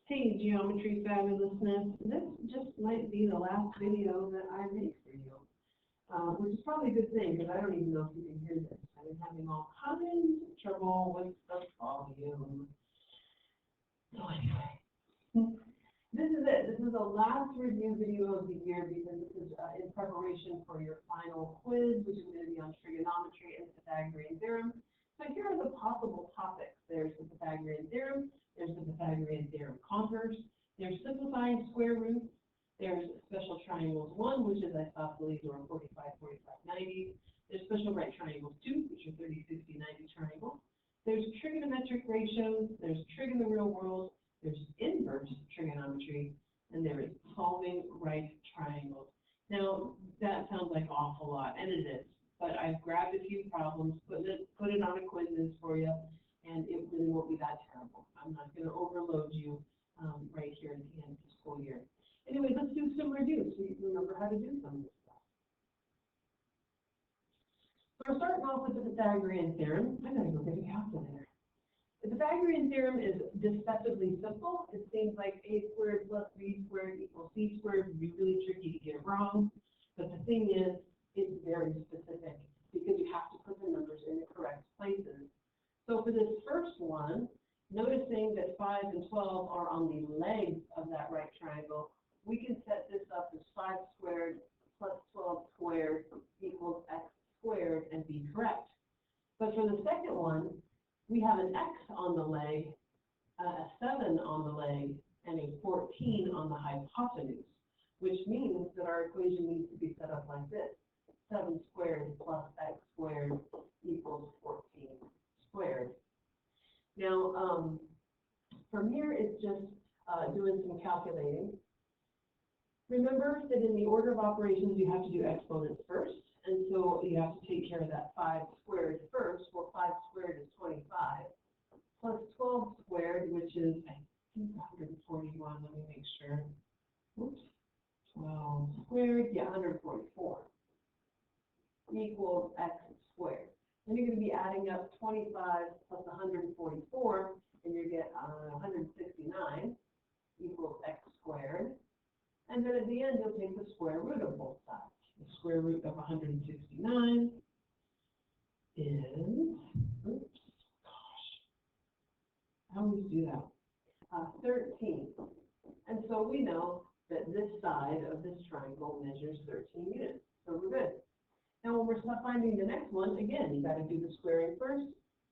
Hey, Geometry Fabulousness. This just might be the last video that I make for you, which is probably a good thing because I don't even know if you can hear this. I've been having all kinds of trouble with the volume. So anyway, this is it. This is the last review video of the year because this is in preparation for your final quiz, which is going to be on trigonometry and the Pythagorean theorem. So here are the possible topics. There's the Pythagorean theorem. There's the Pythagorean theorem converse. There's simplifying square roots. There's special triangles 1, which is isosceles or 45, 45, 90. There's special right triangles 2, which are 30, 60, 90 triangles. There's trigonometric ratios. There's trig in the real world. There's inverse trigonometry. And there is solving right triangles. Now, that sounds like an awful lot, and it is. But I've grabbed a few problems, put it on a quiz for you, and it really won't be that terrible. I'm not going to overload you right here at the end of the school year. Anyway, let's do some reviews so you can remember how to do some of this stuff. So we're starting off with the Pythagorean theorem. I'm going to go get a calculator. The Pythagorean theorem is deceptively simple. It seems like a squared plus b squared equals c squared would be really tricky to get it wrong. But the thing is, it's very specific because you have to put the numbers in the correct places. So for this first one, noticing that 5 and 12 are on the legs of that right triangle, we can set this up as 5 squared plus 12 squared equals x squared and be correct. But for the second one, we have an x on the leg, a 7 on the leg, and a 14 on the hypotenuse, which means that our equation needs to be set up like this. 7 squared plus x squared equals 14 squared. Now, from here, it's just doing some calculating. Remember that in the order of operations, you have to do exponents first, and so you have to take care of that 5 squared first. Well, 5 squared is 25, plus 12 squared, which is, I think, 141. Let me make sure. Oops. 12 squared, yeah, 144. Equals x squared. Then you're going to be adding up 25 plus 144, and you get 169 equals x squared. And then at the end, you'll take the square root of both sides. The square root of 169 is, oops, gosh, I always do that, 13. And so we know that this side of this triangle measures 13 units. So we're good. Now, when we're finding the next one, again, you got to do the squaring first.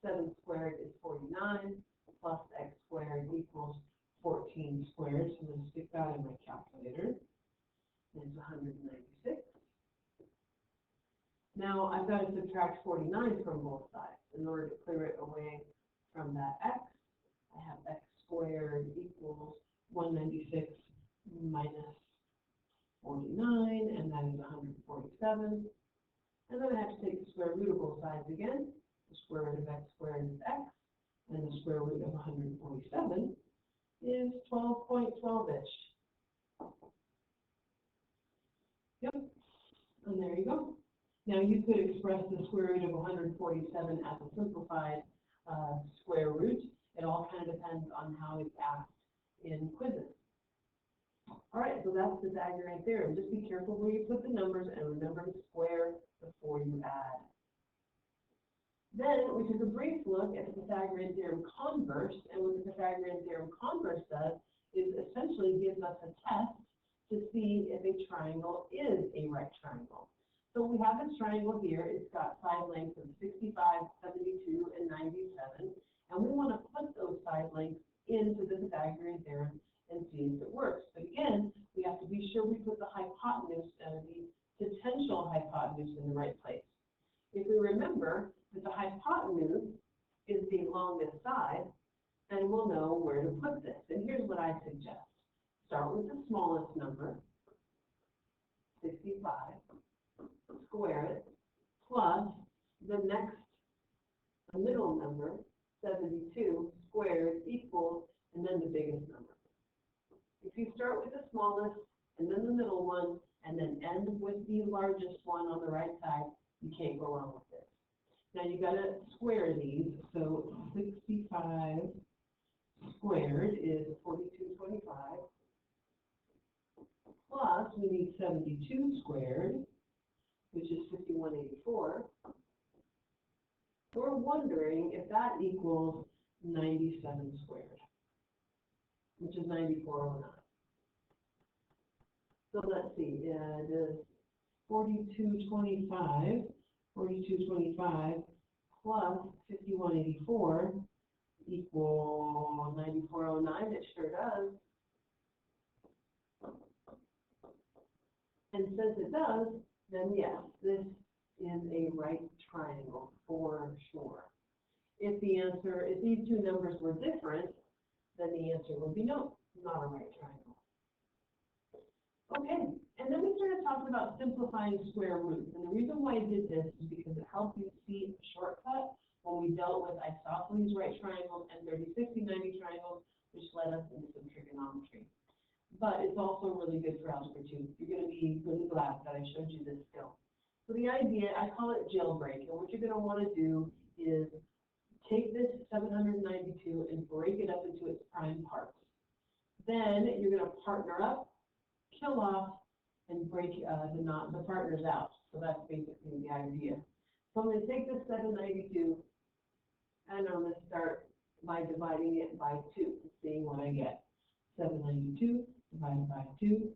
7 squared is 49, plus x squared equals 14 squared. So I'm going to stick that in my calculator. It's 196. Now, I've got to subtract 49 from both sides. In order to clear it away from that x, I have x squared equals 196 minus 49, and that is 147. And then I have to take the square root of both sides again. The square root of x squared is x, and the square root of 147 is 12.12-ish. Yep, and there you go. Now you could express the square root of 147 as a simplified square root. It all kind of depends on how it's asked in quizzes. All right, so that's the Pythagorean theorem. Just be careful where you put the numbers and remember to square before you add. Then we took a brief look at the Pythagorean theorem converse, and what the Pythagorean theorem converse does is essentially gives us a test to see if a triangle is a right triangle. So we have this triangle here. It's got side lengths of 65, 72, and 97, and we want to put those side lengths into the Pythagorean theorem and see if it works. But again, we have to be sure we put the hypotenuse and the potential hypotenuse in the right place. If we remember that the hypotenuse is the longest side, then we'll know where to put this. And here's what I suggest. Start with the smallest number, 65, square it, plus the middle number, 72, squared equals, and then the biggest number. If you start with the smallest, and then the middle one, and then end with the largest one on the right side, you can't go wrong with this. Now you got to square these, so 65 squared is 4225, plus we need 72 squared, which is 5184. We're wondering if that equals 97 squared, which is 9409. So let's see, does 4225 plus 5184 equal 9409? It sure does. And since it does, then yes, this is a right triangle for sure. If these two numbers were different, then the answer would be no, not a right triangle. Okay, and then we started talking about simplifying square roots. And the reason why I did this is because it helped you see a shortcut when we dealt with isosceles right triangles and 30, 60, 90 triangles, which led us into some trigonometry. But it's also really good for algebra 2. You're going to be really glad that I showed you this skill. So the idea, I call it jailbreak, and what you're going to want to do is take this 792 and break it up into its prime parts. Then you're going to partner up, kill off, and break the partners out. So that's basically the idea. So I'm going to take this 792, and I'm going to start by dividing it by 2 and seeing what I get. 792 divided by 2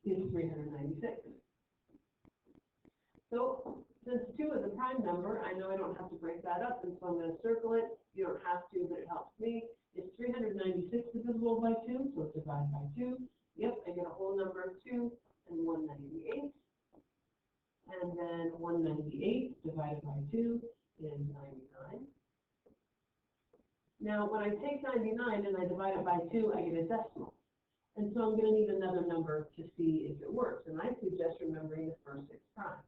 is 396. So since 2 is a prime number, I know I don't have to break that up, and so I'm going to circle it. You don't have to, but it helps me. It's 396 divisible by 2, so it's divided by 2. Yep, I get a whole number of 2 and 198. And then 198 divided by 2 is 99. Now, when I take 99 and I divide it by 2, I get a decimal. And so I'm going to need another number to see if it works. And I suggest remembering the first 6 primes.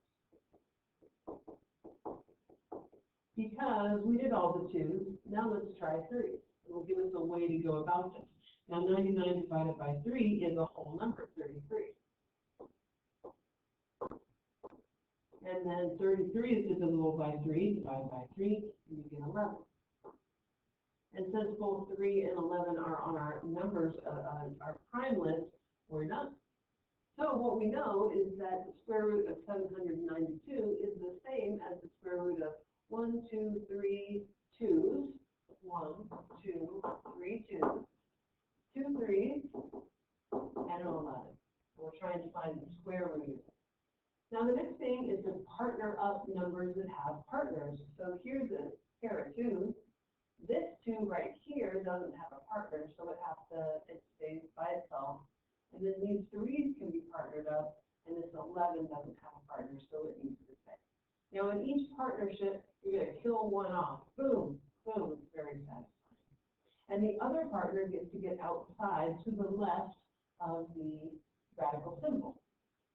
Because we did all the 2s, now let's try 3. It will give us a way to go about this. Now 99 divided by 3 is a whole number, 33. And then 33 is divisible by 3, divided by 3, and you get 11. And since both 3 and 11 are on our numbers, our prime list, we're done. So what we know is that the square root of 792 is the same as the square root of 1, 2, 3, 2s, 1, 2, 3, 2s, 2 3s, and an 11. We're trying to find the square root. Now the next thing is to partner up numbers that have partners. So here's a pair of 2s. This 2 right here doesn't have a partner, so it stays by itself. And then these 3s can be partnered up, and this 11 doesn't have a partner, so it needs to stay. Now in each partnership, you're going to kill one off. Boom, boom, it's very satisfying. And the other partner gets to get outside to the left of the radical symbol.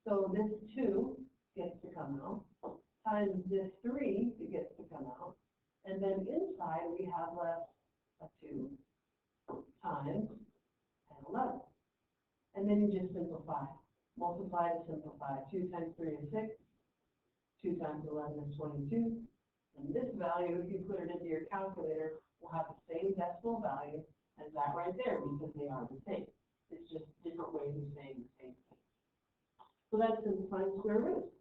So this 2 gets to come out, times this 3 that gets to come out, and then inside we have left a 2 times and 11. And then you just simplify. Multiply to simplify. 2 times 3 is 6. 2 times 11 is 22. And this value, if you put it into your calculator, will have the same decimal value as that right there because they are the same. It's just different ways of saying the same thing. So that's simplifying square roots.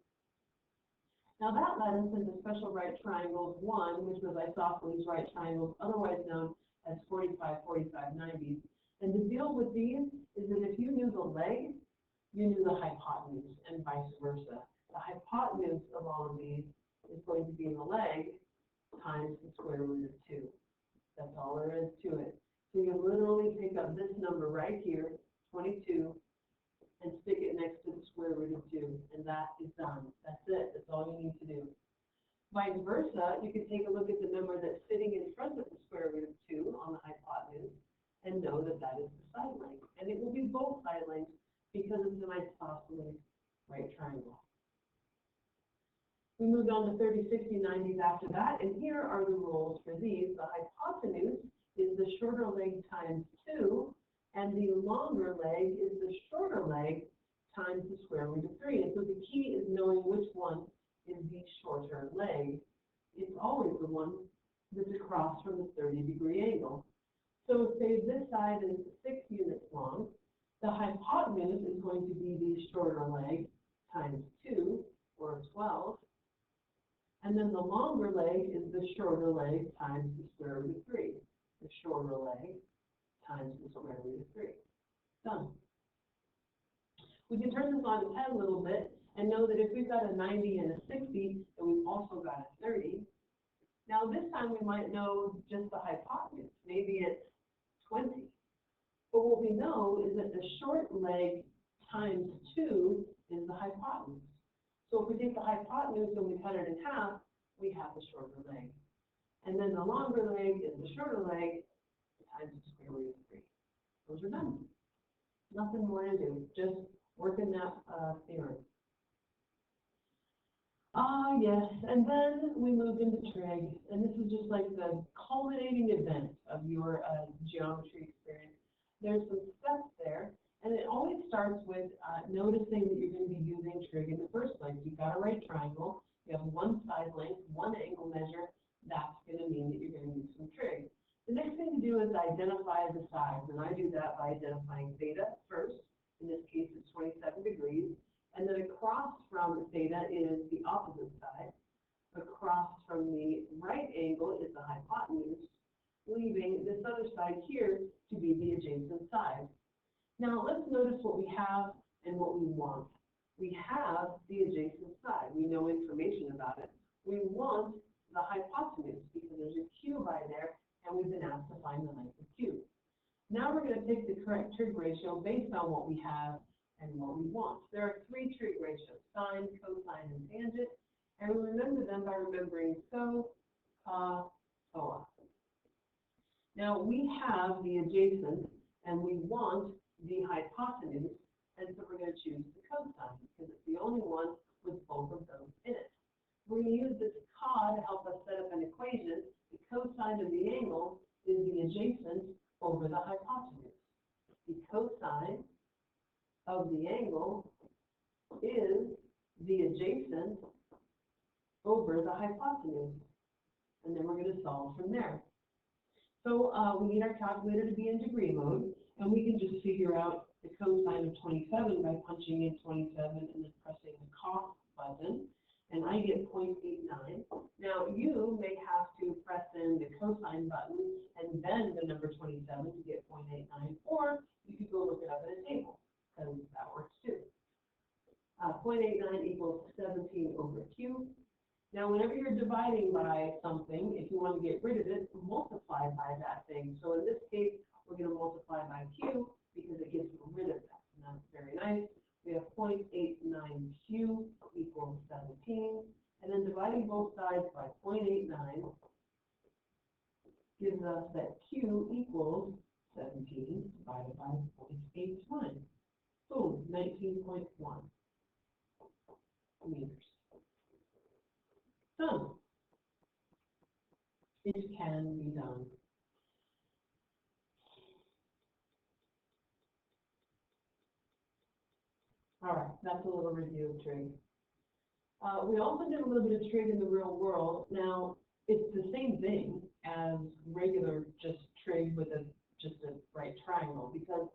Now that led us into special right triangles 1, which was isosceles right triangles, otherwise known as 45, 45, 90s. And the deal with these is that if you knew the leg, you knew the hypotenuse, and vice versa. The hypotenuse of all of these is going to be the leg times the square root of 2. That's all there is to it. So you literally pick up this number right here, 22, and stick it next to the square root of 2, and that is done. That's it. That's all you need to do. Vice versa, you can take a look at the number that's sitting in front of the square root of 2 on the hypotenuse and know that that is the side length. And it will be both side lengths because it's an isosceles right triangle. We moved on to 30, 60, 90s after that, and here are the rules for these. The hypotenuse is the shorter leg times 2, and the longer leg is the shorter leg times the square root of 3. And so the key is knowing which one is the shorter leg. It's always the one that's across from the 30-degree angle. So say this side is 6 units long, the hypotenuse is going to be the shorter leg times 2, or 12, and then the longer leg is the shorter leg times the square root of 3. The shorter leg times the square root of 3. Done. We can turn this on its head a little bit and know that if we've got a 90 and a 60, then we've also got a 30. Now this time we might know just the hypotenuse. Maybe it's 20. But what we know is that the short leg times 2 is the hypotenuse. So if we take the hypotenuse and we cut it in half, we have the shorter leg. And then the longer leg is the shorter leg times the square root of 3. Those are done. Nothing more to do, just working that theorem. Yes, and then we moved into trig, and this is just like the culminating event of your geometry experience. There's some steps there, and it always starts with noticing that you're going to be using trig in the first place. You've got a right triangle, you have one side length, one angle measure, that's going to mean that you're going to use some trig. The next thing to do is identify the sides, and I do that by identifying theta first. In this case, it's 27 degrees. And then across from theta is the opposite side. Across from the right angle is the hypotenuse, leaving this other side here to be the adjacent side. Now let's notice what we have and what we want. We have the adjacent side. We know information about it. We want the hypotenuse because there's a cube by there, and we've been asked to find the length of the cube. Now we're going to pick the correct trig ratio based on what we have and what we want. There are 3 trig ratios: sine, cosine, and tangent. And we remember them by remembering SO, COS, SOA. Now we have the adjacent and we want the hypotenuse, and so we're going to choose the cosine because it's the only one with both of those in it. We're going to use this COD to help us set up an equation. The cosine of the angle is the adjacent over the hypotenuse. The cosine of the angle is the adjacent over the hypotenuse. And then we're going to solve from there. So we need our calculator to be in degree mode, and we can just figure out the cosine of 27 by punching in 27 and then pressing the cos button, and I get 0.89. Now you may have to press in the cosine button and then the number 27 to get 0.89, or you could go look it up in a table, because that works too. 0.89 equals 17 over q. Now, whenever you're dividing by something, if you want to get rid of it, multiply by that thing. So in this case, we're going to multiply by q because it gets rid of that. And that's very nice. We have 0.89q equals 17. And then dividing both sides by 0.89 gives us that q equals 17 divided by 0.81. Boom, 19.1 meters. Done. It can be done. All right, that's a little review of trig. We also did a little bit of trig in the real world. Now, it's the same thing as regular just trig with just a right triangle, because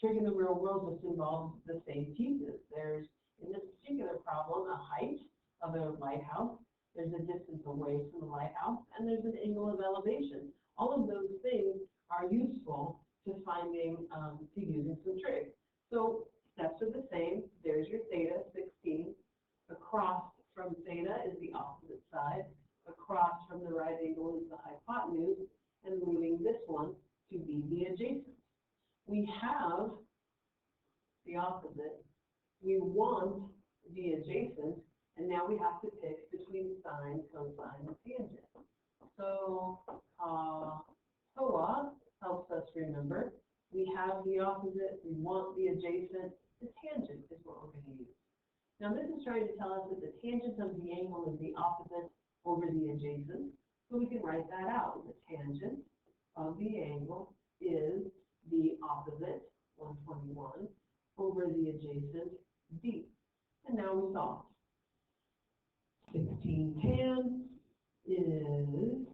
trig in the real world just involves the same pieces. There's, in this particular problem, a height of a lighthouse. There's a distance away from the lighthouse, and there's an angle of elevation. All of those things are useful to finding, to using some trig. So steps are the same. There's your theta, 16. Across from theta is the opposite side. Across from the right angle is the hypotenuse, and leaving this one to be the adjacent. We have the opposite. We want the adjacent, and now we have to pick between sine, cosine, and tangent. So SOA helps us remember. We have the opposite, we want the adjacent, the tangent is what we're going to use. Now this is trying to tell us that the tangent of the angle is the opposite over the adjacent, so we can write that out. The tangent of the angle is the opposite, 121, over the adjacent, d. And now we solve. 16 tan is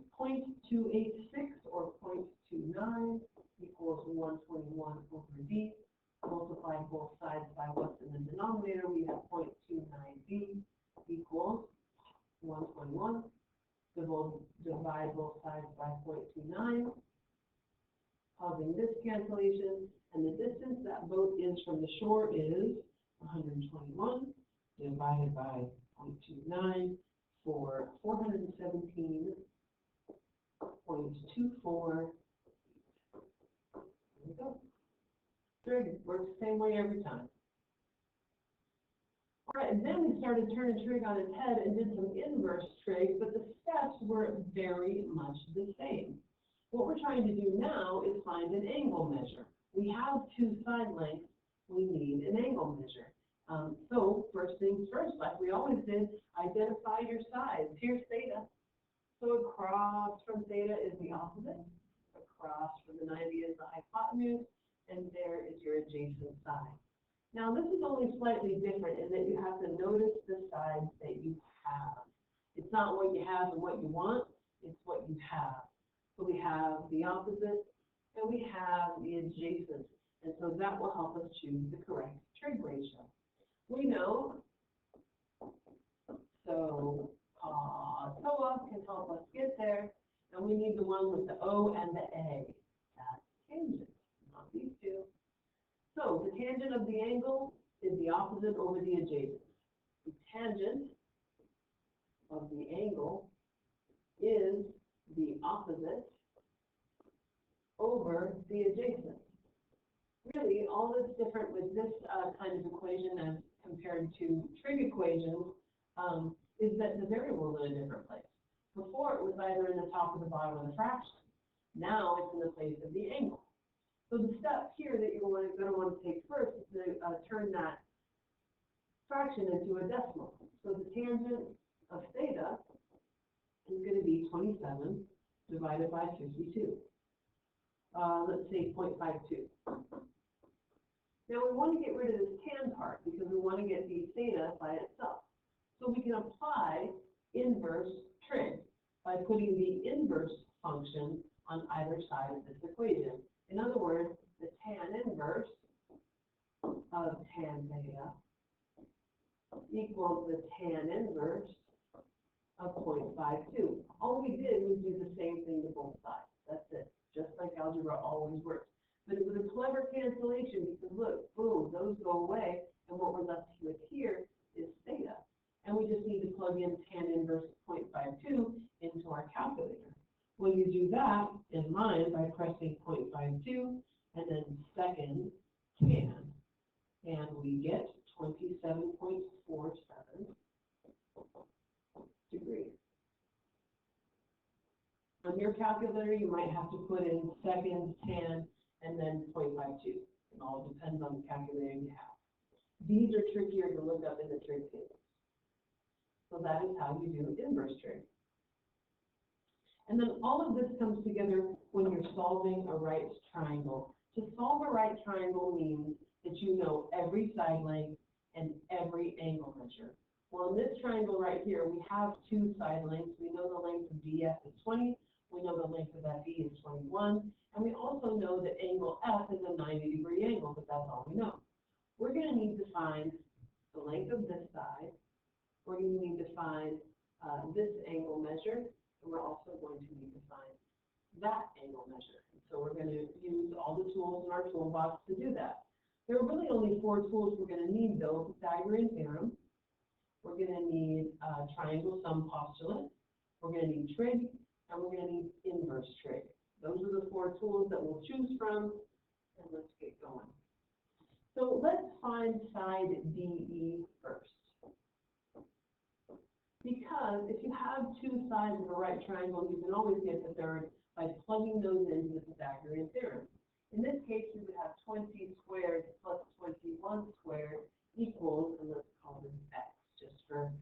286 or 0.29 equals 121 over d. Multiply both sides by what's in the denominator, we have 0.29d equals 121. Divide both sides by 0.29, causing this cancellation, and the distance that boat is from the shore is 121 divided by 0.29 for 417.24. There we go. Trig works the same way every time. All right, and then we started turning trig on its head and did some inverse trig, but the steps were very much the same. What we're trying to do now is find an angle measure. We have two side lengths, we need an angle measure. So first things first, like we always did, identify your sides. Here's theta. So across from theta is the opposite. Across from the 90 is the hypotenuse, and there is your adjacent side. Now this is only slightly different in that you have to notice the sides that you have. It's not what you have and what you want, it's what you have. So we have the opposite and we have the adjacent. And so that will help us choose the correct trig ratio. We know, so SOA can help us get there, and we need the one with the O and the A. That's tangent, not these two. So the tangent of the angle is the opposite over the adjacent. The tangent of the angle is the opposite over the adjacent. Really, all that's different with this kind of equation as compared to trig equations is that the variable is in a different place. Before, it was either in the top or the bottom of the fraction. Now it's in the place of the angle. So the step here that you're going to want to take first is to turn that fraction into a decimal. So the tangent of theta is going to be 27 divided by 52. Let's say 0.52. Now we want to get rid of this tan part because we want to get the theta by itself. So we can apply inverse trig by putting the inverse function on either side of this equation. In other words, the tan inverse of tan theta equals the tan inverse of 0.52. All we did was do the same thing to both sides. That's it. Just like algebra always works. But it was a clever cancellation because look, boom, those go away, and what we're left with here is theta. And we just need to plug in tan inverse 0.52 into our calculator. Well, you do that in line by pressing 0.52 and then second tan, and we get 27.47 degrees. On your calculator, you might have to put in second, tan, and then 0.52. It all depends on the calculator you have. These are trickier to look up in the trig table. So that is how you do inverse trig. And then all of this comes together when you're solving a right triangle. To solve a right triangle means that you know every side length and every angle measure. Well, in this triangle right here, we have two side lengths. We know the length of DF is 20. We know the length of FE is 21. And we also know that angle F is a 90-degree angle, but that's all we know. We're going to need to find the length of this side. We're going to need to find this angle measure. And we're also going to need to find that angle measure. And so we're going to use all the tools in our toolbox to do that. There are really only 4 tools we're going to need, though: Pythagorean theorem. We're going to need triangle sum postulate. We're going to need trig, and we're going to need inverse trig. Those are the 4 tools that we'll choose from, and let's get going. So let's find side DE first. Because if you have 2 sides of a right triangle, you can always get the third by plugging those into the Pythagorean theorem. In this case, we would have 20 squared plus 21 squared equals, and let's call this x, just for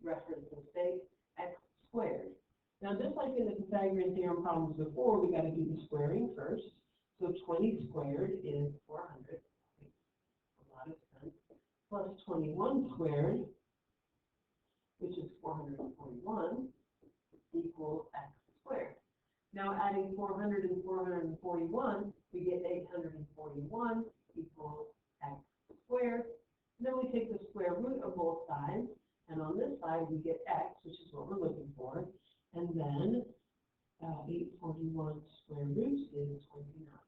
reference's sake, x squared. Now, just like in the Pythagorean theorem problems before, we got to do the squaring first. So 20 squared is 400, makes a lot of sense, plus 21 squared, which is 441, equals x squared. Now adding 400 and 441, we get 841 equals x squared. And then we take the square root of both sides, and on this side we get x, which is what we're looking for, and then 841 square root is 29.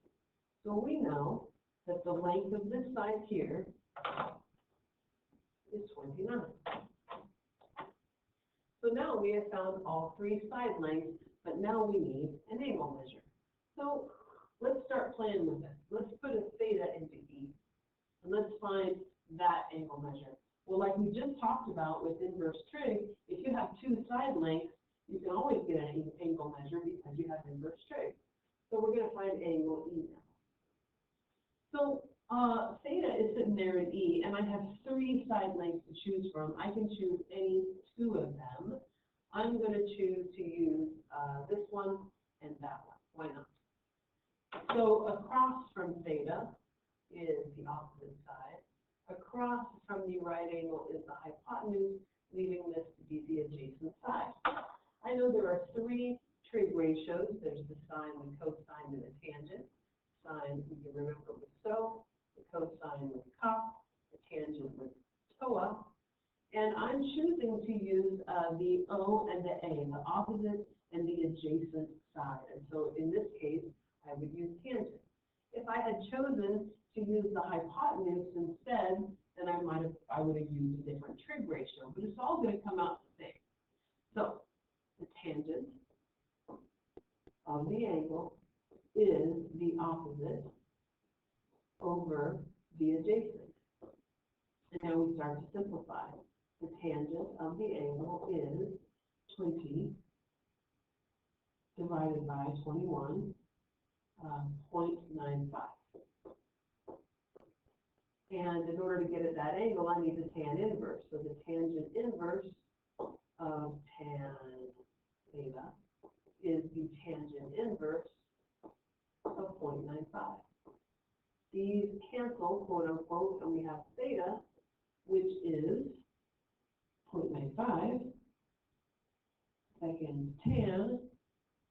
So we know that the length of this side here is 29. So now we have found all three side lengths, but now we need an angle measure. So let's start playing with it. Let's put a theta into E, and let's find that angle measure. Well, like we just talked about with inverse trig, if you have two side lengths, you can always get an angle measure because you have inverse trig. So we're going to find angle E now. So theta is sitting there in E, and I have three side lengths to choose from. I can choose any two of them. I'm going to choose to use this one and that one. Why not? So across from theta is the opposite side. Across from the right angle is the hypotenuse, leaving this to be the adjacent side. I know there are three trig ratios. There's the sine, the cosine, and the tangent. Sine, we can remember with SO, the cosine with cos, the tangent with TOA. And I'm choosing to use the O and the A, the opposite and the adjacent side. And so in this case, I would use tangent. If I had chosen to use the hypotenuse instead, then I would have used a different trig ratio. But it's all going to come out the same. So the tangent of the angle is the opposite over the adjacent. And now we start to simplify. The tangent of the angle is 20 divided by 21, 0.95. And in order to get at that angle, I need the tan inverse. So the tangent inverse of tan theta is the tangent inverse of 0.95. These cancel, quote unquote, and we have theta, which is 0.95 seconds tan,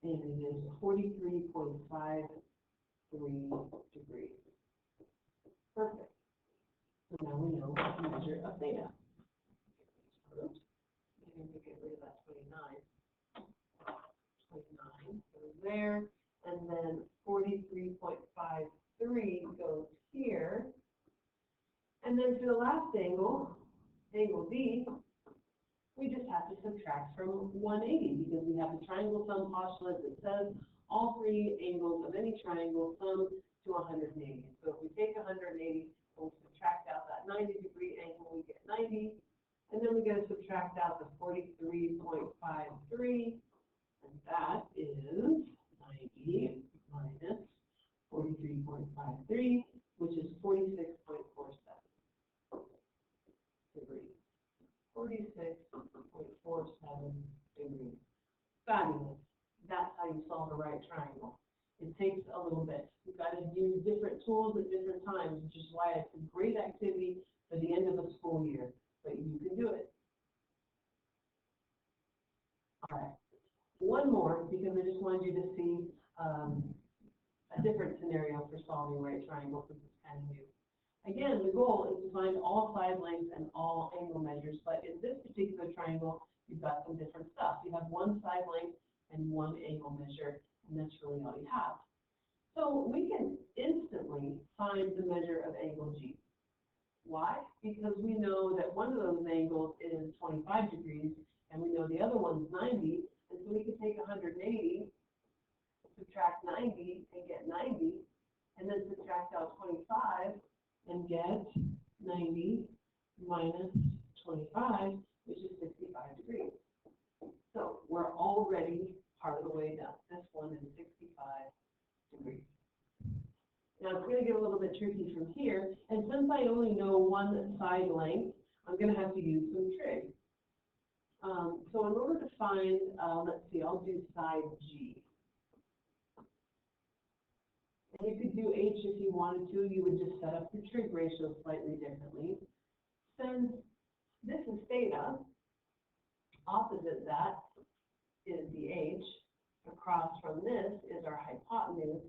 and it is 43.53 degrees. Perfect. So now we know the measure of theta. And we get rid of that 29. 29 goes there, and then 43.53 goes here. And then for the last angle, angle B, we just have to subtract from 180 because we have the triangle sum postulate that says all three angles of any triangle sum to 180. So if we take 180 and we subtract out that 90-degree angle, we get 90. And then we're going to subtract out the 43.53, and that is 90 minus 43.53, which is 46.47 degrees. 46.47 degrees. Fabulous. That's how you solve a right triangle. It takes a little bit. You've got to use different tools at different times, which is why it's a great activity for the end of the school year. But you can do it. All right. One more, because I just wanted you to see a different scenario for solving right triangles, since it's kind of new. Again, the goal is to find all side lengths and all angle measures, but in this particular triangle, you've got some different stuff. You have one side length and one angle measure, and that's really all you have. So we can instantly find the measure of angle G. Why? Because we know that one of those angles is 25 degrees, and we know the other one's 90, and so we can take 180, subtract 90, and get 90, and then subtract out 25, and get 90 minus 25, which is 65 degrees. So we're already part of the way done. This one is 65 degrees. Now it's going to get a little bit tricky from here, and since I only know one side length, I'm going to have to use some trig. So in order to find, let's see, I'll do side G. And you could do H if you wanted to. You would just set up the trig ratio slightly differently. Since this is theta, opposite that is the H. across from this is our hypotenuse,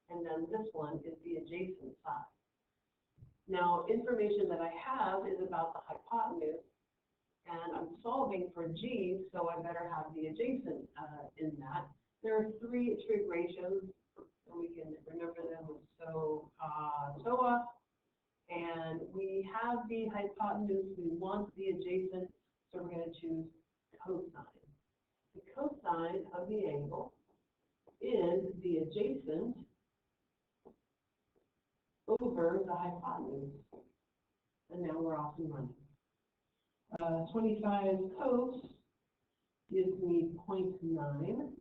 and then this one is the adjacent side. Now, information that I have is about the hypotenuse, and I'm solving for g, so I better have the adjacent in that. There are three trig ratios, and we can remember them with SOA, and we have the hypotenuse, we want the adjacent, so we're going to choose cosine. The cosine of the angle is the adjacent over the hypotenuse. And now we're off and running. 25 cos gives me 0.9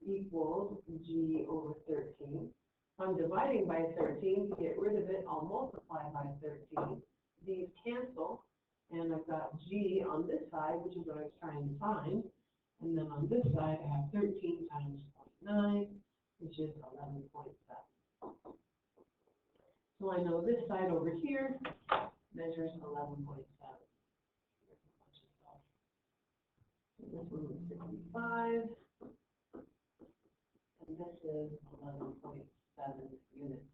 equals g over 13. I'm dividing by 13. To get rid of it, I'll multiply by 13. These cancel, and I've got g on this side, which is what I was trying to find. And then on this side, I have 13 times 0.9, which is 11.7. So I know this side over here measures 11.7. So this one is 65, and this is 11.7 units.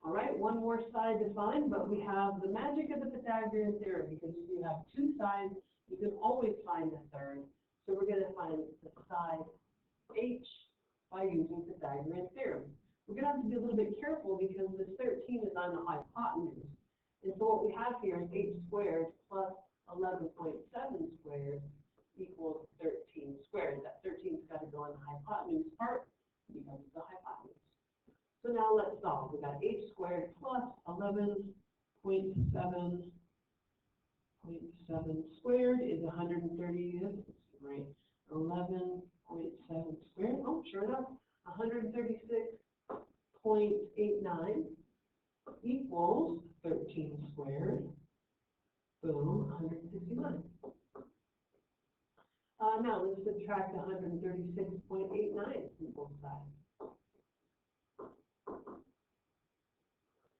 All right, one more side to find, but we have the magic of the Pythagorean theorem, because if you have two sides, you can always find a third. So we're going to find the side h by using Pythagorean theorem. We're going to have to be a little bit careful because this 13 is on the hypotenuse. And so what we have here is h squared plus 11.7 squared equals 13 squared. That 13's got to go on the hypotenuse part because it's the hypotenuse. So now let's solve. We've got h squared plus 11.7 squared is 130, right? 11.7 squared. Oh, sure enough, 136.89 equals 13 squared. Boom, 169. Now let's subtract 136.89 from both sides.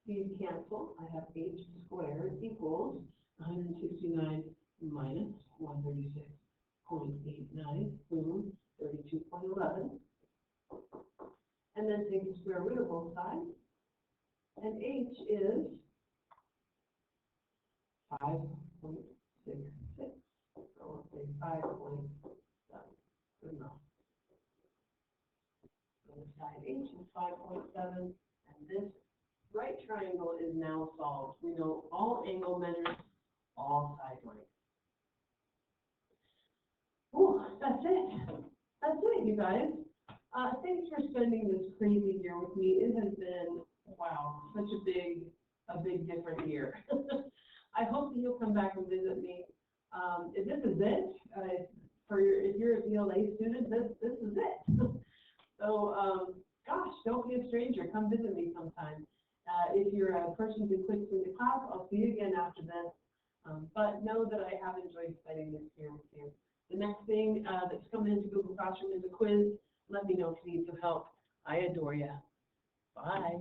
These cancel. I have h squared equals 169 minus 136.89. Boom, 32.11. And then take the square root of both sides. And h is 5.66. So I'll say 5.7. Good enough. So the side h is 5.7, and this right triangle is now solved. We know all angle measures all side lengths. Oh, that's it. That's it, you guys. Thanks for spending this crazy year with me. It has been, wow, such a big different year. I hope that you'll come back and visit me. If this is it, if you're a ELA student, this is it. So, gosh, don't be a stranger. Come visit me sometime. If you're a person who quits in the class, I'll see you again after this. But know that I have enjoyed spending this year with you. The next thing that's coming into Google Classroom is a quiz. Let me know if you need some help. I adore you. Bye.